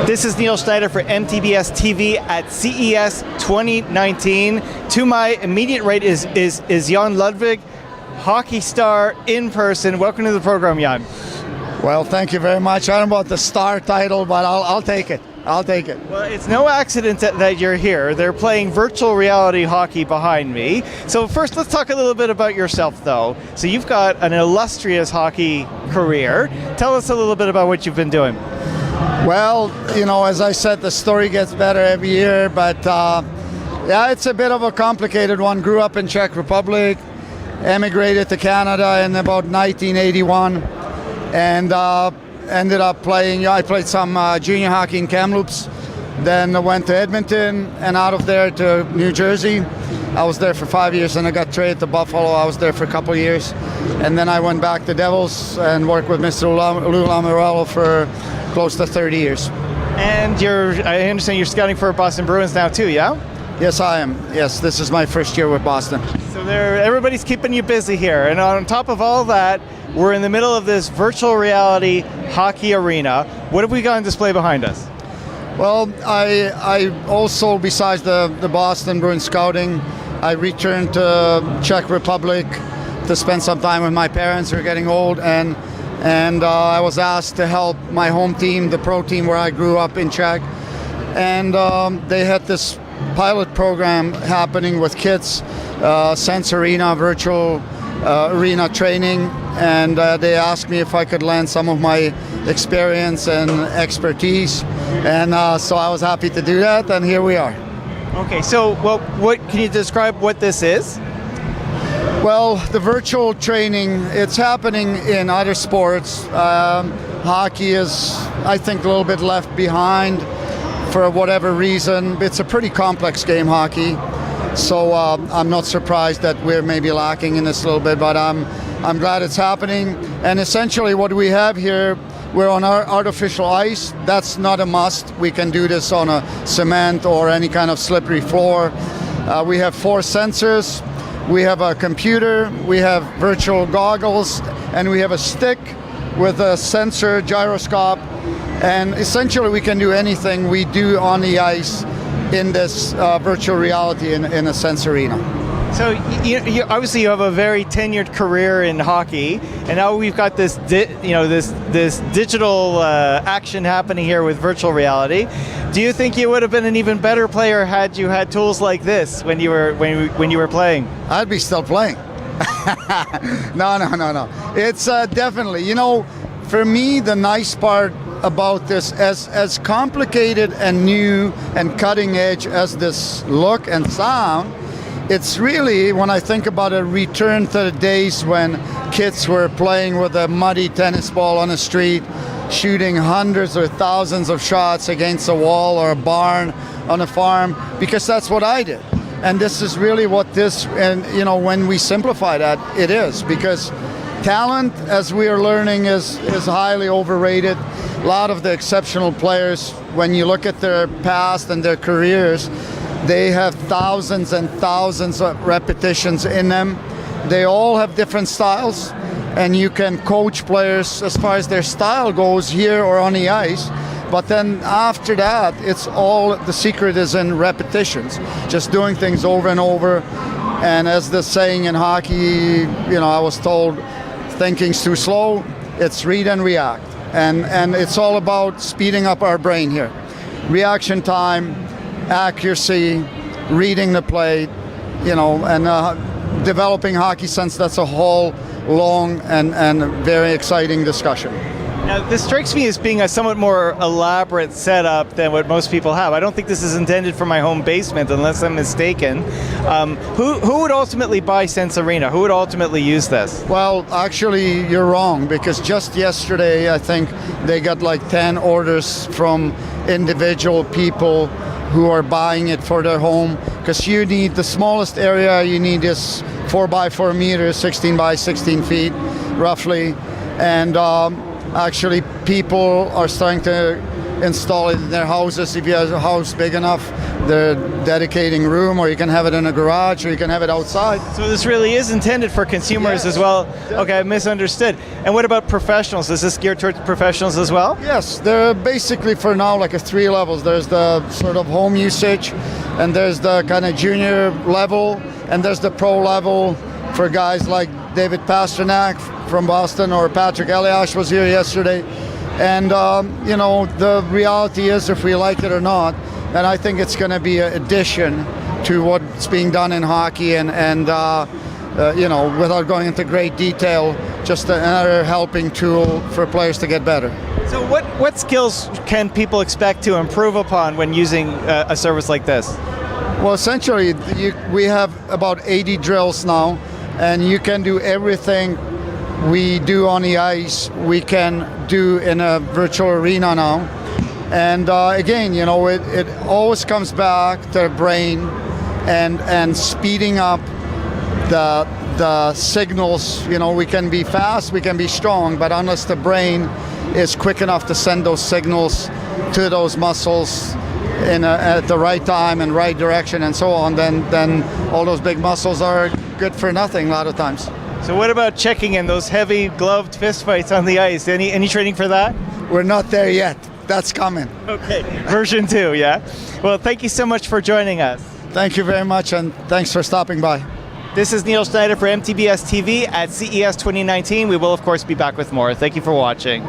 This is Neil Schneider for MTBS TV at CES 2019. To my immediate right is Jan Ludwig, hockey star in person. Welcome to the program, Jan. Well, thank you very much. I don't know about the star title, but I'll take it. I'll take it. Well, it's no accident that you're here. They're playing virtual reality hockey behind me. So first, let's talk a little bit about yourself, though. So you've got an illustrious hockey career. Tell us a little bit about what you've been doing. Well, you know, as I said, the story gets better every year, but yeah, it's a bit of a complicated one. Grew up in Czech Republic, emigrated to Canada in about 1981, and ended up playing. I played some junior hockey in Kamloops, then I went to Edmonton, and out of there to New Jersey. I was there for 5 years, and I got traded to Buffalo. I was there for a couple of years, and then I went back to Devils and worked with Mr. Lou Lamoriello for close to 30 years. And I understand you're scouting for Boston Bruins now too, yeah? Yes, I am. Yes, this is my first year with Boston. So everybody's keeping you busy here. And on top of all that, we're in the middle of this virtual reality hockey arena. What have we got on display behind us? Well, I also, besides the Boston Bruins scouting, I returned to Czech Republic to spend some time with my parents who are getting old, and I was asked to help my home team, the pro team where I grew up in Czech, and they had this pilot program happening with kids, Sense Arena, virtual arena training, and they asked me if I could lend some of my experience and expertise, and so I was happy to do that, and here we are. Okay, so what can you describe what this is? Well, the virtual training, it's happening in other sports. Hockey is, I think, a little bit left behind for whatever reason. It's a pretty complex game, hockey. So I'm not surprised that we're maybe lacking in this a little bit, but I'm glad it's happening. And essentially what we have here, we're on our artificial ice. That's not a must. We can do this on a cement or any kind of slippery floor. We have 4 sensors. We have a computer, we have virtual goggles, and we have a stick with a sensor gyroscope. And essentially we can do anything we do on the ice in this virtual reality in a Sense Arena. So you obviously you have a very tenured career in hockey, and now we've got this this digital action happening here with virtual reality. Do you think you would have been an even better player had you had tools like this when you were playing? I'd be still playing. No. It's definitely, you know, for me the nice part about this, as complicated and new and cutting edge as this look and sound, it's really, when I think about a return to the days when kids were playing with a muddy tennis ball on the street, shooting hundreds or thousands of shots against a wall or a barn on a farm, because that's what I did. And this is really what this, and you know, when we simplify that, it is, because talent, as we are learning, is highly overrated. A lot of the exceptional players, when you look at their past and their careers, they have thousands and thousands of repetitions in them. They all have different styles, and you can coach players as far as their style goes here or on the ice. But then after that, it's all, the secret is in repetitions, just doing things over and over. And as the saying in hockey, you know, I was told, thinking's too slow, it's read and react. And it's all about speeding up our brain here. Reaction time, accuracy, reading the play, you know, and developing hockey sense. That's a whole long and very exciting discussion. Now, this strikes me as being a somewhat more elaborate setup than what most people have. I don't think this is intended for my home basement, unless I'm mistaken. Who would ultimately buy Sense Arena? Who would ultimately use this? Well, actually, you're wrong, because just yesterday, I think they got like 10 orders from individual people who are buying it for their home, because you need the smallest area. You need this 4 by 4 meters, 16 by 16 feet, roughly, and actually people are starting to install it in their houses. If you have a house big enough, they're dedicating room, or you can have it in a garage, or you can have it outside. So this really is intended for consumers as well. Okay, I misunderstood. And what about professionals? Is this geared towards professionals as well? Yes, they're basically for now like a 3 levels. There's the sort of home usage, and there's the kind of junior level, and there's the pro level for guys like David Pasternak from Boston, or Patrick Eliash was here yesterday. And you know, the reality is, if we like it or not, and I think it's going to be an addition to what's being done in hockey, and you know, without going into great detail, just another helping tool for players to get better. So what skills can people expect to improve upon when using a service like this? Well, essentially, we have about 80 drills now, and you can do everything we do on the ice, we can do in a virtual arena now. And again, you know, it always comes back to the brain and speeding up the signals. You know, we can be fast, we can be strong, but unless the brain is quick enough to send those signals to those muscles at the right time and right direction and so on, then all those big muscles are good for nothing a lot of times. So what about checking in those heavy gloved fistfights on the ice? Any training for that? We're not there yet. That's coming. Okay, version 2, yeah? Well, thank you so much for joining us. Thank you very much, and thanks for stopping by. This is Neil Schneider for MTBS TV at CES 2019. We will, of course, be back with more. Thank you for watching.